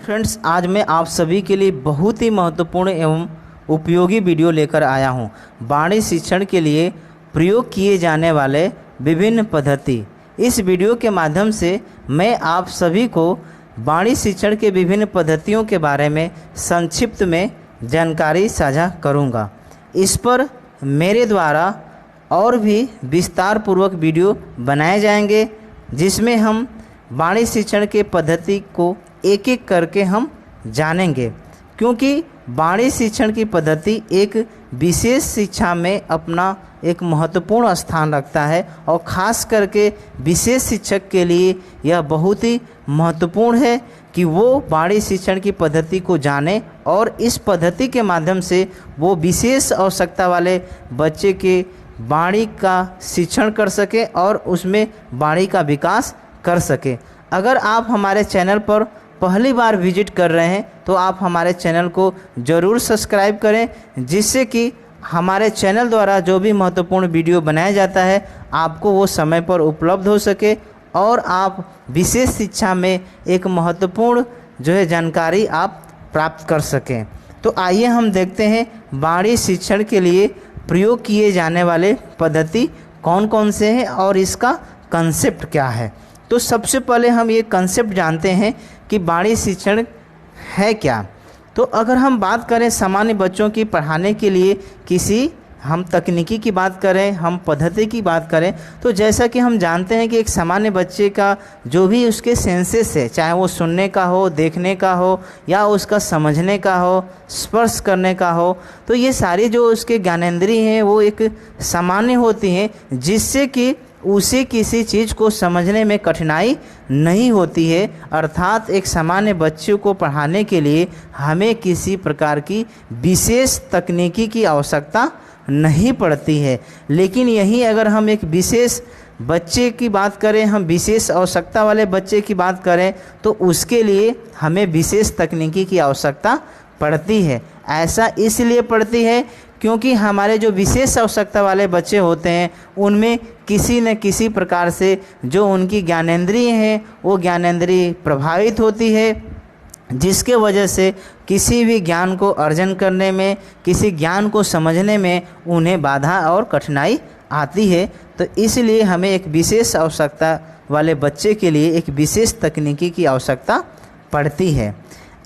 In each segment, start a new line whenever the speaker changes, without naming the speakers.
Friends, आज मैं आप सभी के लिए बहुत ही महत्वपूर्ण एवं उपयोगी वीडियो लेकर आया हूं। वाणी शिक्षण के लिए प्रयोग किए जाने वाले विभिन्न पद्धति। इस वीडियो के माध्यम से मैं आप सभी को वाणी शिक्षण के विभिन्न पद्धतियों के बारे में संक्षिप्त में जानकारी साझा करूंगा। इस पर मेरे द्वारा और भी विस्तार पूर्वक वीडियो बनाए जाएंगे, जिसमें हम वाणी शिक्षण के पद्धति को एक एक करके हम जानेंगे, क्योंकि वाणी शिक्षण की पद्धति एक विशेष शिक्षा में अपना एक महत्वपूर्ण स्थान रखता है और ख़ास करके विशेष शिक्षक के लिए यह बहुत ही महत्वपूर्ण है कि वो वाणी शिक्षण की पद्धति को जाने और इस पद्धति के माध्यम से वो विशेष आवश्यकता वाले बच्चे के वाणी का शिक्षण कर सके और उसमें वाणी का विकास कर सके। अगर आप हमारे चैनल पर पहली बार विजिट कर रहे हैं तो आप हमारे चैनल को ज़रूर सब्सक्राइब करें, जिससे कि हमारे चैनल द्वारा जो भी महत्वपूर्ण वीडियो बनाया जाता है आपको वो समय पर उपलब्ध हो सके और आप विशेष शिक्षा में एक महत्वपूर्ण जानकारी आप प्राप्त कर सकें। तो आइए हम देखते हैं वाणी शिक्षण के लिए प्रयोग किए जाने वाले पद्धति कौन कौन से हैं और इसका कंसेप्ट क्या है। तो सबसे पहले हम ये कंसेप्ट जानते हैं कि वाणी शिक्षण है क्या। तो अगर हम बात करें सामान्य बच्चों की पढ़ाने के लिए किसी हम तकनीकी की बात करें, हम पद्धति की बात करें, तो जैसा कि हम जानते हैं कि एक सामान्य बच्चे का जो भी उसके सेंसेस है, चाहे वो सुनने का हो, देखने का हो या उसका समझने का हो, स्पर्श करने का हो, तो ये सारी जो उसके ज्ञानेंद्रिय हैं वो एक सामान्य होती हैं, जिससे कि उसे किसी चीज़ को समझने में कठिनाई नहीं होती है। अर्थात एक सामान्य बच्चे को पढ़ाने के लिए हमें किसी प्रकार की विशेष तकनीकी की आवश्यकता नहीं पड़ती है। लेकिन यही अगर हम एक विशेष बच्चे की बात करें, हम विशेष आवश्यकता वाले बच्चे की बात करें, तो उसके लिए हमें विशेष तकनीकी की आवश्यकता पड़ती है। ऐसा इसलिए पड़ती है क्योंकि हमारे जो विशेष आवश्यकता वाले बच्चे होते हैं उनमें किसी न किसी प्रकार से जो उनकी ज्ञानेंद्रिय हैं वो ज्ञानेंद्रिय प्रभावित होती है, जिसके वजह से किसी भी ज्ञान को अर्जन करने में, किसी ज्ञान को समझने में उन्हें बाधा और कठिनाई आती है। तो इसलिए हमें एक विशेष आवश्यकता वाले बच्चे के लिए एक विशेष तकनीकी की आवश्यकता पड़ती है।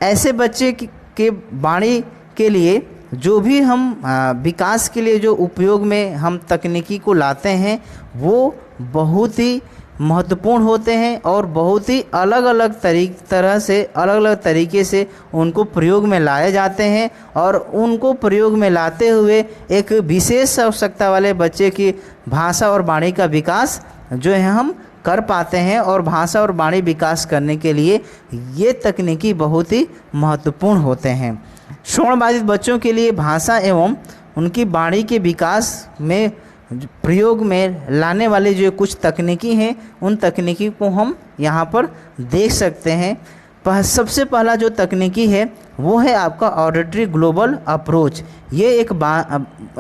ऐसे बच्चे के वाणी के लिए जो भी हम विकास के लिए जो उपयोग में हम तकनीकी को लाते हैं वो बहुत ही महत्वपूर्ण होते हैं और बहुत ही अलग अलग तरीके से उनको प्रयोग में लाए जाते हैं और उनको प्रयोग में लाते हुए एक विशेष आवश्यकता वाले बच्चे की भाषा और वाणी का विकास जो है हम कर पाते हैं। और भाषा और वाणी विकास करने के लिए ये तकनीकी बहुत ही महत्वपूर्ण होते हैं। श्रवणबाधित बच्चों के लिए भाषा एवं उनकी वाणी के विकास में प्रयोग में लाने वाले जो कुछ तकनीकी हैं उन तकनीकी को हम यहाँ पर देख सकते हैं। सबसे पहला जो तकनीकी है वो है आपका ऑडिटरी ग्लोबल अप्रोच। ये एक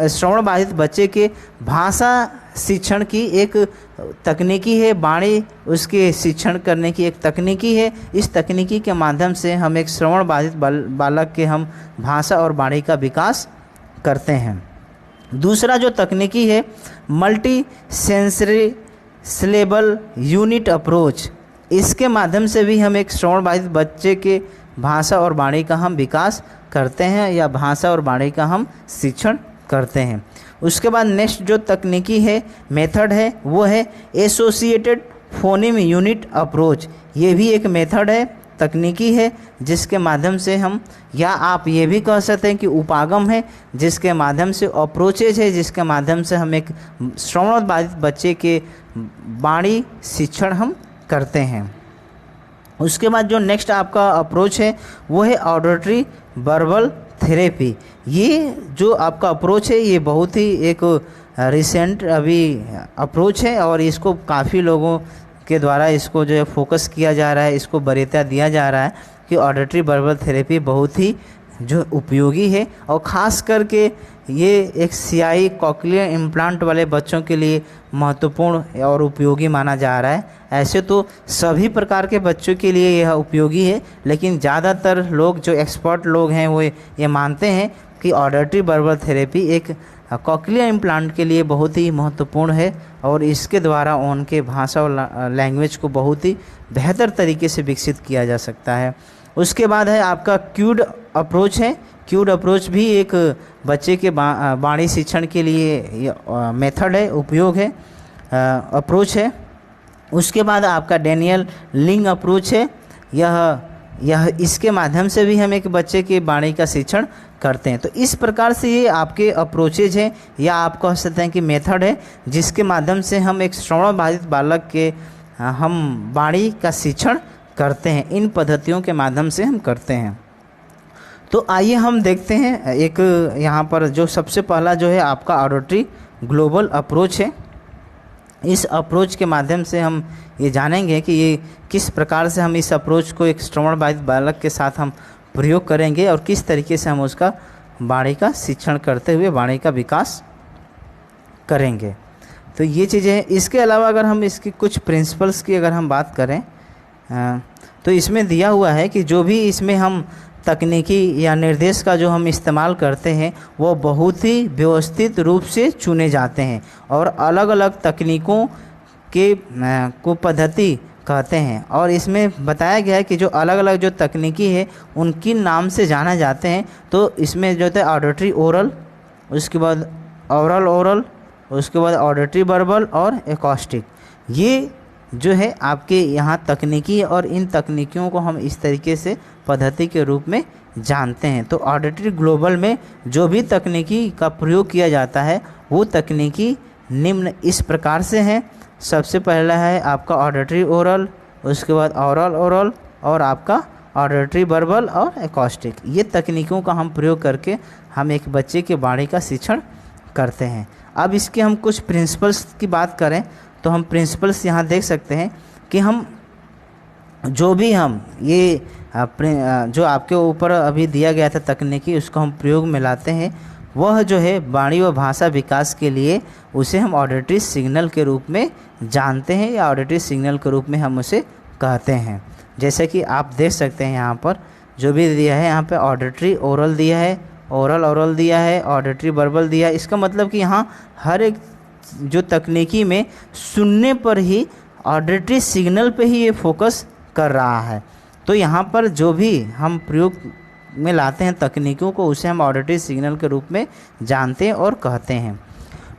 श्रवणबाधित बच्चे के भाषा शिक्षण की एक तकनीकी है, वाणी उसके शिक्षण करने की एक तकनीकी है। इस तकनीकी के माध्यम से हम एक श्रवणबाधित बालक के हम भाषा और वाणी का विकास करते हैं। दूसरा जो तकनीकी है multi sensory syllable unit approach. इसके माध्यम से भी हम एक श्रवणबाधित बच्चे के भाषा और वाणी का हम विकास करते हैं या भाषा और वाणी का हम शिक्षण करते हैं। उसके बाद नेक्स्ट जो तकनीकी है मेथड है वो है एसोसिएटेड फोनेम यूनिट अप्रोच। ये भी एक मेथड है, तकनीकी है, जिसके माध्यम से हम, या आप ये भी कह सकते हैं कि उपागम है, जिसके माध्यम से अप्रोचेज है, जिसके माध्यम से हम एक श्रवणबाधित बच्चे के वाणी शिक्षण हम करते हैं। उसके बाद जो नेक्स्ट आपका अप्रोच है वो है ऑडिटरी वर्बल थेरेपी। ये जो आपका अप्रोच है ये बहुत ही एक रिसेंट अभी अप्रोच है और इसको काफ़ी लोगों के द्वारा इसको जो है फोकस किया जा रहा है, इसको वरीयता दिया जा रहा है कि ऑडिटरी वर्बल थेरेपी बहुत ही जो उपयोगी है और ख़ास करके ये एक सियाई कॉक्लियर इम्प्लांट वाले बच्चों के लिए महत्वपूर्ण और उपयोगी माना जा रहा है। ऐसे तो सभी प्रकार के बच्चों के लिए यह उपयोगी है, लेकिन ज़्यादातर लोग जो एक्सपर्ट लोग हैं वो ये मानते हैं कि ऑडिटरी वर्बल थेरेपी एक कॉक्लियर इम्प्लांट के लिए बहुत ही महत्वपूर्ण है और इसके द्वारा उनके भाषा और लैंग्वेज को बहुत ही बेहतर तरीके से विकसित किया जा सकता है। उसके बाद है आपका क्यूड अप्रोच है। क्यूड अप्रोच भी एक बच्चे के वाणी शिक्षण के लिए मेथड है, उपयोग है, अप्रोच है। उसके बाद आपका डैनियल लिंग अप्रोच है। यह इसके माध्यम से भी हम एक बच्चे के वाणी का शिक्षण करते हैं। तो इस प्रकार से ये आपके अप्रोचेज हैं या आप कह सकते हैं कि मेथड है, जिसके माध्यम से हम एक श्रवण बाधित बालक के हम वाणी का शिक्षण करते हैं। इन पद्धतियों के माध्यम से हम करते हैं। तो आइए हम देखते हैं एक यहाँ पर जो सबसे पहला जो है आपका ऑडिटरी ग्लोबल अप्रोच है। इस अप्रोच के माध्यम से हम ये जानेंगे कि ये किस प्रकार से हम इस अप्रोच को एक श्रवण बाधित बालक के साथ हम प्रयोग करेंगे और किस तरीके से हम उसका वाणी का शिक्षण करते हुए वाणी का विकास करेंगे। तो ये चीज़ें हैं। इसके अलावा अगर हम इसकी कुछ प्रिंसिपल्स की अगर हम बात करें तो इसमें दिया हुआ है कि जो भी इसमें हम तकनीकी या निर्देश का जो हम इस्तेमाल करते हैं वो बहुत ही व्यवस्थित रूप से चुने जाते हैं और अलग अलग तकनीकों के को पद्धति कहते हैं। और इसमें बताया गया है कि जो अलग अलग जो तकनीकी है उनकी नाम से जाना जाते हैं। तो इसमें जो है ऑडिटरी ओरल, उसके बाद ओरल ओरल, उसके बाद ऑडिटरी वर्बल और एकॉस्टिक, ये जो है आपके यहाँ तकनीकी और इन तकनीकियों को हम इस तरीके से पद्धति के रूप में जानते हैं। तो ऑडिटरी ग्लोबल में जो भी तकनीकी का प्रयोग किया जाता है वो तकनीकी निम्न इस प्रकार से हैं। सबसे पहला है आपका ऑडिटरी ओरल, उसके बाद ओरल ओरल और आपका ऑडिटरी वर्बल और एकॉस्टिक। ये तकनीकों का हम प्रयोग करके हम एक बच्चे के वाणी का शिक्षण करते हैं। अब इसके हम कुछ प्रिंसिपल्स की बात करें तो हम प्रिंसिपल्स यहाँ देख सकते हैं कि हम जो भी हम ये जो आपके ऊपर अभी दिया गया था तकनीकी, उसको हम प्रयोग में लाते हैं, वह जो है वाणी व भाषा विकास के लिए उसे हम ऑडिटरी सिग्नल के रूप में जानते हैं या ऑडिटरी सिग्नल के रूप में हम उसे कहते हैं। जैसे कि आप देख सकते हैं यहाँ पर जो भी दिया है, यहाँ पे ऑडिटरी ओरल दिया है, ओरल ओरल दिया है, ऑडिटरी वर्बल दिया है। इसका मतलब कि यहाँ हर एक जो तकनीकी में सुनने पर ही ऑडिटरी सिग्नल पे ही ये फोकस कर रहा है। तो यहाँ पर जो भी हम प्रयोग में लाते हैं तकनीकों को, उसे हम ऑडिटरी सिग्नल के रूप में जानते हैं और कहते हैं।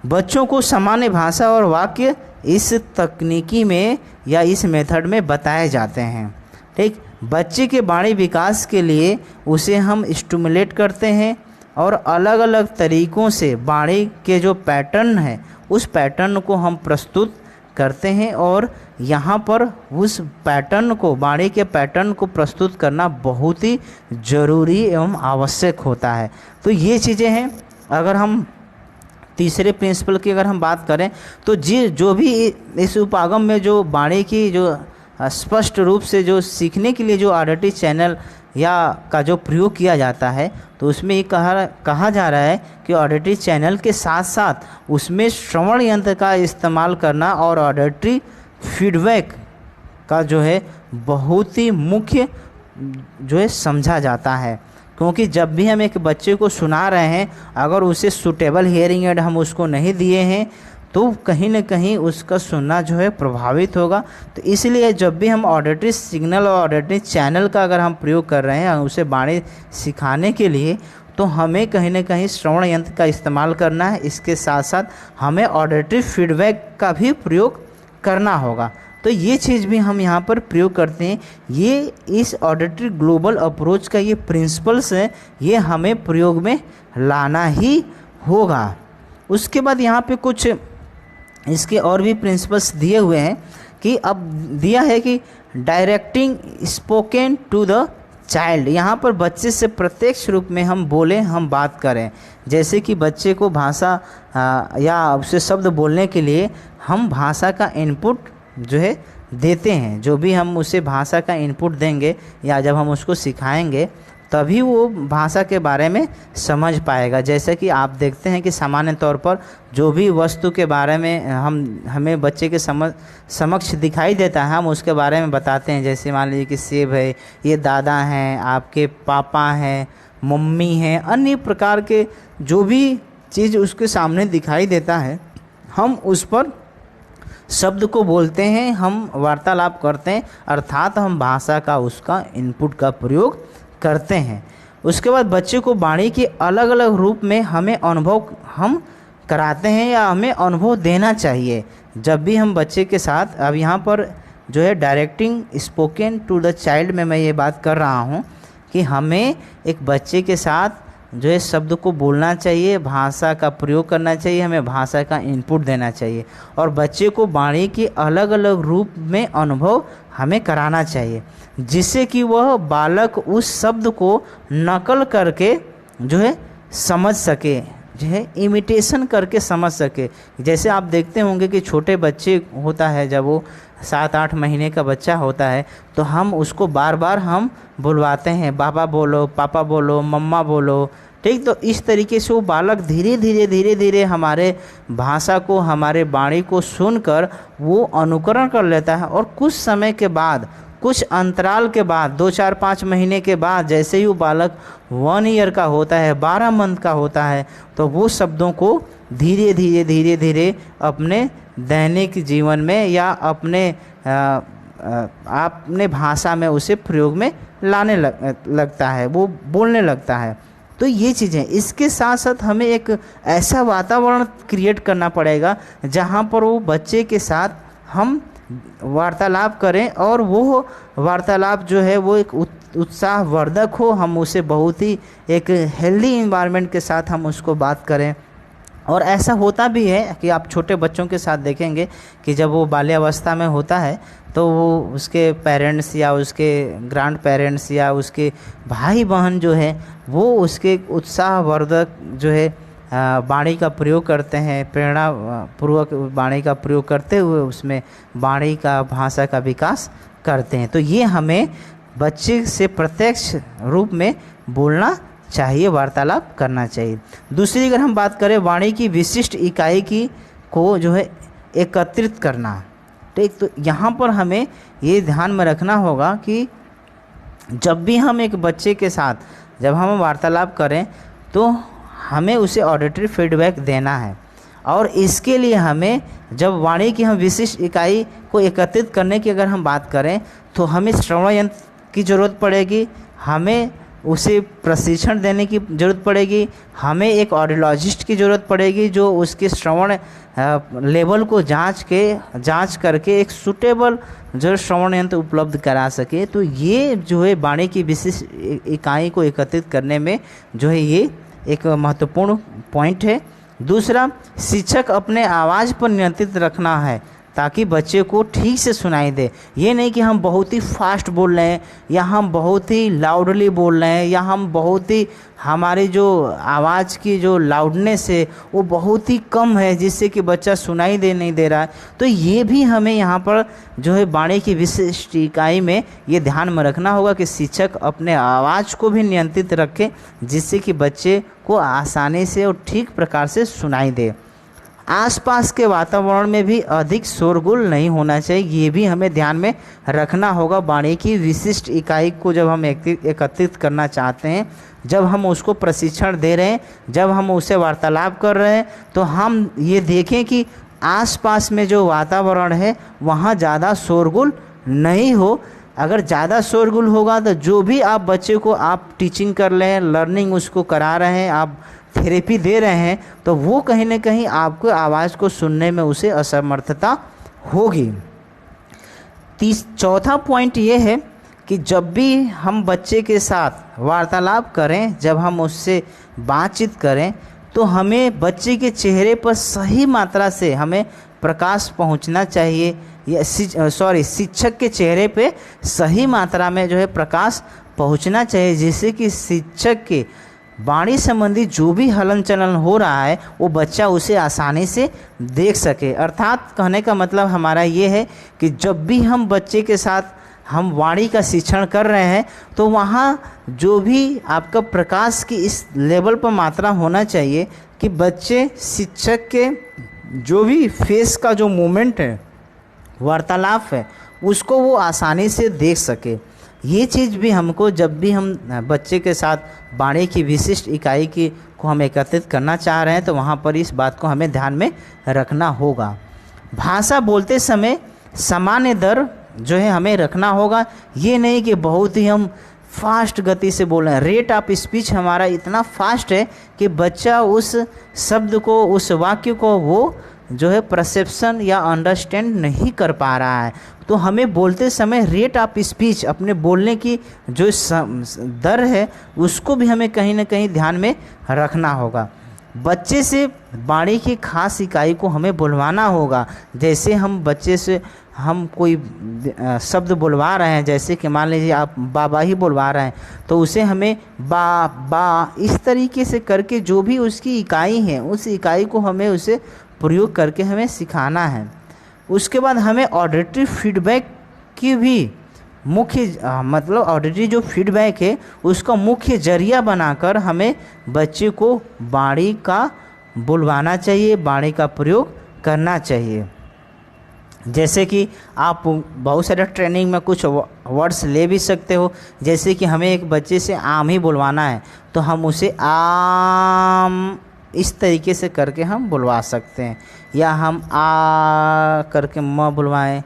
बच्चों को सामान्य भाषा और वाक्य इस तकनीकी में या इस मेथड में बताए जाते हैं। ठीक, बच्चे के वाणी विकास के लिए उसे हम स्टिमुलेट करते हैं और अलग अलग तरीक़ों से वाणी के जो पैटर्न है उस पैटर्न को हम प्रस्तुत करते हैं और यहाँ पर उस पैटर्न को, वाणी के पैटर्न को प्रस्तुत करना बहुत ही ज़रूरी एवं आवश्यक होता है। तो ये चीज़ें हैं। अगर हम तीसरे प्रिंसिपल की अगर हम बात करें तो जो भी इस उपागम में जो वाणी की जो स्पष्ट रूप से जो सीखने के लिए जो ऑडिटरी चैनल या का जो प्रयोग किया जाता है, तो उसमें ये कहा जा रहा है कि ऑडिटरी चैनल के साथ साथ उसमें श्रवण यंत्र का इस्तेमाल करना और ऑडिटरी फीडबैक का जो है बहुत ही मुख्य जो है समझा जाता है। क्योंकि जब भी हम एक बच्चे को सुना रहे हैं, अगर उसे सूटेबल हियरिंग एड हम उसको नहीं दिए हैं तो कहीं न कहीं उसका सुनना जो है प्रभावित होगा। तो इसलिए जब भी हम ऑडिटरी सिग्नल और ऑडिटरी चैनल का अगर हम प्रयोग कर रहे हैं उसे वाणी सिखाने के लिए, तो हमें कहीं न कहीं श्रवण यंत्र का इस्तेमाल करना है। इसके साथ साथ हमें ऑडिटरी फीडबैक का भी प्रयोग करना होगा। तो ये चीज़ भी हम यहाँ पर प्रयोग करते हैं। ये इस ऑडिटरी ग्लोबल अप्रोच का ये प्रिंसिपल्स है, ये हमें प्रयोग में लाना ही होगा। उसके बाद यहाँ पे कुछ इसके और भी प्रिंसिपल्स दिए हुए हैं कि अब दिया है कि directing spoken to the child. यहाँ पर बच्चे से प्रत्यक्ष रूप में हम बोलें, हम बात करें। जैसे कि बच्चे को भाषा या उसे शब्द बोलने के लिए हम भाषा का इनपुट जो है देते हैं। जो भी हम उसे भाषा का इनपुट देंगे या जब हम उसको सिखाएंगे तभी वो भाषा के बारे में समझ पाएगा। जैसे कि आप देखते हैं कि सामान्य तौर पर जो भी वस्तु के बारे में हमें बच्चे के समक्ष दिखाई देता है, हम उसके बारे में बताते हैं। जैसे मान लीजिए कि सेब है, ये दादा हैं, आपके पापा हैं, मम्मी हैं, अन्य प्रकार के जो भी चीज़ उसके सामने दिखाई देता है, हम उस पर शब्द को बोलते हैं, हम वार्तालाप करते हैं, अर्थात हम भाषा का उसका इनपुट का प्रयोग करते हैं। उसके बाद बच्चे को वाणी के अलग अलग रूप में हम कराते हैं या हमें अनुभव देना चाहिए। जब भी हम बच्चे के साथ, अब यहाँ पर जो है directing spoken to the child में मैं ये बात कर रहा हूँ कि हमें एक बच्चे के साथ जो है शब्द को बोलना चाहिए, भाषा का प्रयोग करना चाहिए, हमें भाषा का इनपुट देना चाहिए और बच्चे को वाणी के अलग अलग रूप में अनुभव हमें कराना चाहिए, जिससे कि वह बालक उस शब्द को नकल करके जो है समझ सके, जो है इमिटेशन करके समझ सके। जैसे आप देखते होंगे कि छोटे बच्चे होता है, जब वो 7-8 महीने का बच्चा होता है तो हम उसको बार बार हम बुलवाते हैं, बाबा बोलो, पापा बोलो, मम्मा बोलो, ठीक। तो इस तरीके से वो बालक धीरे धीरे हमारे भाषा को, हमारे वाणी को सुनकर वो अनुकरण कर लेता है और कुछ समय के बाद, कुछ अंतराल के बाद, 2-4-5 महीने के बाद, जैसे ही वो बालक 1 ईयर का होता है, 12 मंथ का होता है, तो वो शब्दों को धीरे धीरे अपने दैनिक जीवन में या अपने भाषा में उसे प्रयोग में लाने लगता है, वो बोलने लगता है। तो ये चीज़ें, इसके साथ साथ हमें एक ऐसा वातावरण क्रिएट करना पड़ेगा जहाँ पर वो बच्चे के साथ हम वार्तालाप करें और वो वार्तालाप जो है वो एक उत्साहवर्धक हो, हम उसे बहुत ही एक हेल्दी इन्वायरमेंट के साथ हम उसको बात करें। और ऐसा होता भी है कि आप छोटे बच्चों के साथ देखेंगे कि जब वो बाल्यावस्था में होता है तो वो उसके पेरेंट्स या उसके ग्रैंड पेरेंट्स या उसके भाई बहन जो है वो उसके उत्साहवर्धक जो है वाणी का प्रयोग करते हैं, प्रेरणा पूर्वक वाणी का प्रयोग करते हुए उसमें वाणी का, भाषा का विकास करते हैं। तो ये हमें बच्चे से प्रत्यक्ष रूप में बोलना चाहिए, वार्तालाप करना चाहिए। दूसरी अगर हम बात करें वाणी की विशिष्ट इकाई की को जो है एकत्रित करना, ठीक। तो यहाँ पर हमें ये ध्यान में रखना होगा कि जब भी हम एक बच्चे के साथ जब हम वार्तालाप करें तो हमें उसे ऑडिटरी फीडबैक देना है और इसके लिए हमें जब वाणी की हम विशिष्ट इकाई को एकत्रित करने की अगर हम बात करें तो हमें श्रवण यंत्र की ज़रूरत पड़ेगी, हमें उसे प्रशिक्षण देने की ज़रूरत पड़ेगी, हमें एक ऑडियोलॉजिस्ट की ज़रूरत पड़ेगी जो उसके श्रवण लेवल को जांच करके एक सूटेबल जो श्रवण यंत्र उपलब्ध करा सके। तो ये जो है वाणी की विशिष्ट इकाई को एकत्रित करने में जो है ये एक महत्वपूर्ण पॉइंट है। दूसरा, शिक्षक अपने आवाज़ पर नियंत्रित रखना है ताकि बच्चे को ठीक से सुनाई दे। ये नहीं कि हम बहुत ही फास्ट बोल रहे हैं या हम बहुत ही लाउडली बोल रहे हैं या हम बहुत ही, हमारी जो आवाज़ की जो लाउडनेस है वो बहुत ही कम है जिससे कि बच्चा सुनाई नहीं दे रहा है। तो ये भी हमें यहाँ पर जो है वाणी की विशिष्ट इकाई में ये ध्यान में रखना होगा कि शिक्षक अपने आवाज़ को भी नियंत्रित रखे जिससे कि बच्चे को आसानी से और ठीक प्रकार से सुनाई दे। आसपास के वातावरण में भी अधिक शोरगुल नहीं होना चाहिए, ये भी हमें ध्यान में रखना होगा। वाणी की विशिष्ट इकाई को जब हम एकत्रित करना चाहते हैं, जब हम उसको प्रशिक्षण दे रहे हैं, जब हम उससे वार्तालाप कर रहे हैं, तो हम ये देखें कि आसपास में जो वातावरण है वहाँ ज़्यादा शोरगुल नहीं हो। अगर ज़्यादा शोरगुल होगा तो जो भी आप बच्चे को आप टीचिंग कर रहे हैं, लर्निंग उसको करा रहे हैं, आप थेरेपी दे रहे हैं, तो वो कहीं ना कहीं आपको आवाज़ को सुनने में उसे असमर्थता होगी। चौथा पॉइंट ये है कि जब भी हम बच्चे के साथ वार्तालाप करें, जब हम उससे बातचीत करें, तो हमें बच्चे के चेहरे पर सही मात्रा से हमें प्रकाश पहुंचना चाहिए, या शिक्षक के चेहरे पे सही मात्रा में जो है प्रकाश पहुंचना चाहिए, जिससे कि शिक्षक के वाणी संबंधी जो भी हलन चलन हो रहा है वो बच्चा उसे आसानी से देख सके। अर्थात कहने का मतलब हमारा ये है कि जब भी हम बच्चे के साथ हम वाणी का शिक्षण कर रहे हैं तो वहाँ जो भी आपका प्रकाश की इस लेवल पर मात्रा होना चाहिए कि बच्चे शिक्षक के जो भी फेस का जो मूवमेंट है, वार्तालाप है, उसको वो आसानी से देख सके। ये चीज़ भी हमको जब भी हम बच्चे के साथ वाणी की विशिष्ट इकाई की को हम एकत्रित करना चाह रहे हैं तो वहाँ पर इस बात को हमें ध्यान में रखना होगा। भाषा बोलते समय सामान्य दर जो है हमें रखना होगा। ये नहीं कि बहुत ही हम फास्ट गति से बोल रहे हैं। रेट ऑफ स्पीच हमारा इतना फास्ट है कि बच्चा उस शब्द को, उस वाक्य को वो जो है परसेप्शन या अंडरस्टैंड नहीं कर पा रहा है। तो हमें बोलते समय रेट ऑफ स्पीच, अपने बोलने की जो दर है उसको भी हमें कहीं ना कहीं ध्यान में रखना होगा। बच्चे से वाणी की खास इकाई को हमें बुलवाना होगा। जैसे हम बच्चे से हम कोई शब्द बुलवा रहे हैं, जैसे कि मान लीजिए आप बाबा ही बुलवा रहे हैं तो उसे हमें बा बा इस तरीके से करके जो भी उसकी इकाई है उस इकाई को हमें उसे प्रयोग करके हमें सिखाना है। उसके बाद हमें ऑडिटरी फीडबैक की भी मतलब ऑडिटरी जो फीडबैक है उसका मुख्य जरिया बनाकर हमें बच्चे को वाणी का बुलवाना चाहिए, वाणी का प्रयोग करना चाहिए। जैसे कि आप बहुत सारे ट्रेनिंग में कुछ वर्ड्स ले भी सकते हो। जैसे कि हमें एक बच्चे से आम ही बुलवाना है तो हम उसे आम इस तरीके से करके हम बुलवा सकते हैं, या हम आ करके म बुलवाएं।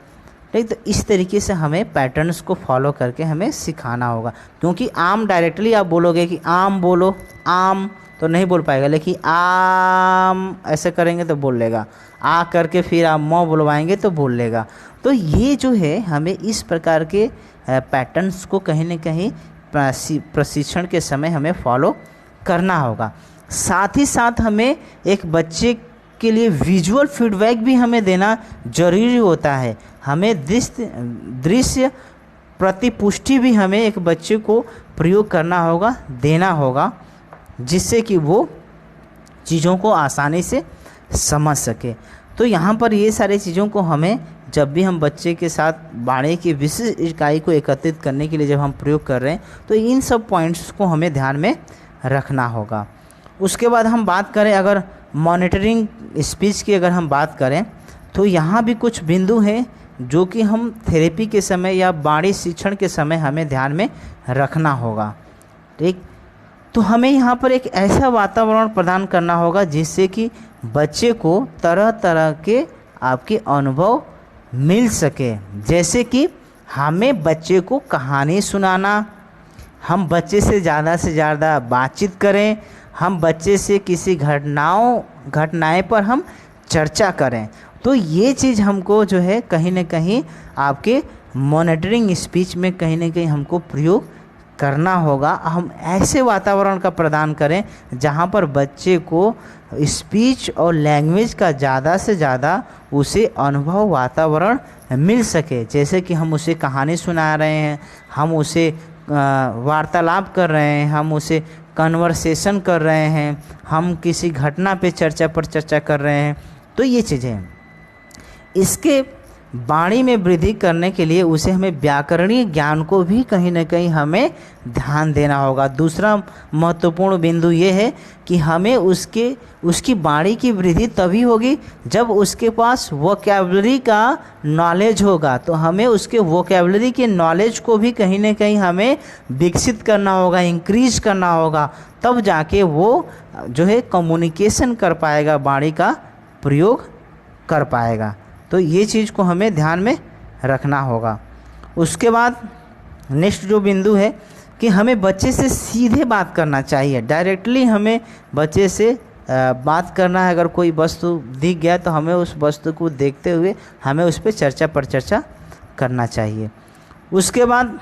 ठीक, तो इस तरीके से हमें पैटर्न्स को फॉलो करके हमें सिखाना होगा। क्योंकि आम डायरेक्टली आप बोलोगे कि आम बोलो, आम तो नहीं बोल पाएगा, लेकिन आम ऐसे करेंगे तो बोल लेगा। आ करके फिर आप म बुलवाएंगे तो बोल लेगा। तो ये जो है हमें इस प्रकार के पैटर्न्स को कहीं ना कहीं प्रशिक्षण के समय हमें फॉलो करना होगा। साथ ही साथ हमें एक बच्चे के लिए विजुअल फीडबैक भी हमें देना जरूरी होता है। हमें दृश्य प्रतिपुष्टि भी हमें एक बच्चे को प्रयोग करना होगा, देना होगा, जिससे कि वो चीज़ों को आसानी से समझ सके। तो यहाँ पर ये सारी चीज़ों को हमें जब भी हम बच्चे के साथ वाणी की विशिष्ट इकाई को एकत्रित करने के लिए जब हम प्रयोग कर रहे हैं तो इन सब पॉइंट्स को हमें ध्यान में रखना होगा। उसके बाद हम बात करें अगर मॉनिटरिंग स्पीच की अगर हम बात करें तो यहाँ भी कुछ बिंदु हैं जो कि हम थेरेपी के समय या वाणी शिक्षण के समय हमें ध्यान में रखना होगा। ठीक, तो हमें यहाँ पर एक ऐसा वातावरण प्रदान करना होगा जिससे कि बच्चे को तरह तरह के आपके अनुभव मिल सके। जैसे कि हमें बच्चे को कहानी सुनाना, हम बच्चे से ज़्यादा बातचीत करें, हम बच्चे से किसी घटनाएं पर हम चर्चा करें। तो ये चीज़ हमको जो है कहीं ना कहीं आपके मॉनिटरिंग स्पीच में कहीं ना कहीं हमको प्रयोग करना होगा। हम ऐसे वातावरण का प्रदान करें जहाँ पर बच्चे को स्पीच और लैंग्वेज का ज़्यादा से ज़्यादा उसे अनुभव वातावरण मिल सके। जैसे कि हम उसे कहानी सुना रहे हैं, हम उसे वार्तालाप कर रहे हैं, हम उसे कन्वर्सेशन कर रहे हैं, हम किसी घटना पे चर्चा कर रहे हैं। तो ये चीज़ें इसके वाणी में वृद्धि करने के लिए उसे हमें व्याकरणीय ज्ञान को भी कहीं ना कहीं हमें ध्यान देना होगा। दूसरा महत्वपूर्ण बिंदु ये है कि हमें उसकी वाणी की वृद्धि तभी होगी जब उसके पास वोकैबुलरी का नॉलेज होगा। तो हमें उसके वोकैबुलरी के नॉलेज को भी कहीं ना कहीं हमें विकसित करना होगा, इंक्रीज करना होगा, तब जाके वो जो है कम्युनिकेशन कर पाएगा, वाणी का प्रयोग कर पाएगा। तो ये चीज़ को हमें ध्यान में रखना होगा। उसके बाद नेक्स्ट जो बिंदु है कि हमें बच्चे से सीधे बात करना चाहिए। डायरेक्टली हमें बच्चे से बात करना है। अगर कोई वस्तु दिख गया तो हमें उस वस्तु को देखते हुए हमें उस पर चर्चा करना चाहिए। उसके बाद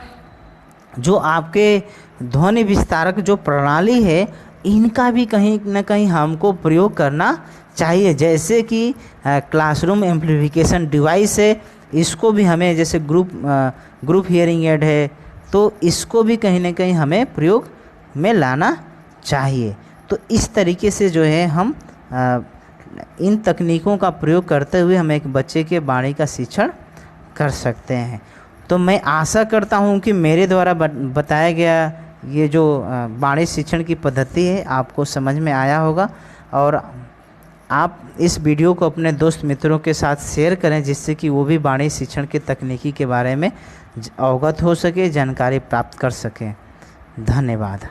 जो आपके ध्वनि विस्तारक जो प्रणाली है इनका भी कहीं ना कहीं हमको प्रयोग करना चाहिए। जैसे कि क्लासरूम एम्प्लीफिकेशन डिवाइस है, इसको भी हमें, जैसे ग्रुप हियरिंग एड है, तो इसको भी कहीं ना कहीं हमें प्रयोग में लाना चाहिए। तो इस तरीके से जो है हम इन तकनीकों का प्रयोग करते हुए हम एक बच्चे के वाणी का शिक्षण कर सकते हैं। तो मैं आशा करता हूँ कि मेरे द्वारा बताया गया ये जो वाणिज्य शिक्षण की पद्धति है आपको समझ में आया होगा, और आप इस वीडियो को अपने दोस्त मित्रों के साथ शेयर करें जिससे कि वो भी वाणिज्य शिक्षण के तकनीकी के बारे में अवगत हो सके, जानकारी प्राप्त कर सकें। धन्यवाद।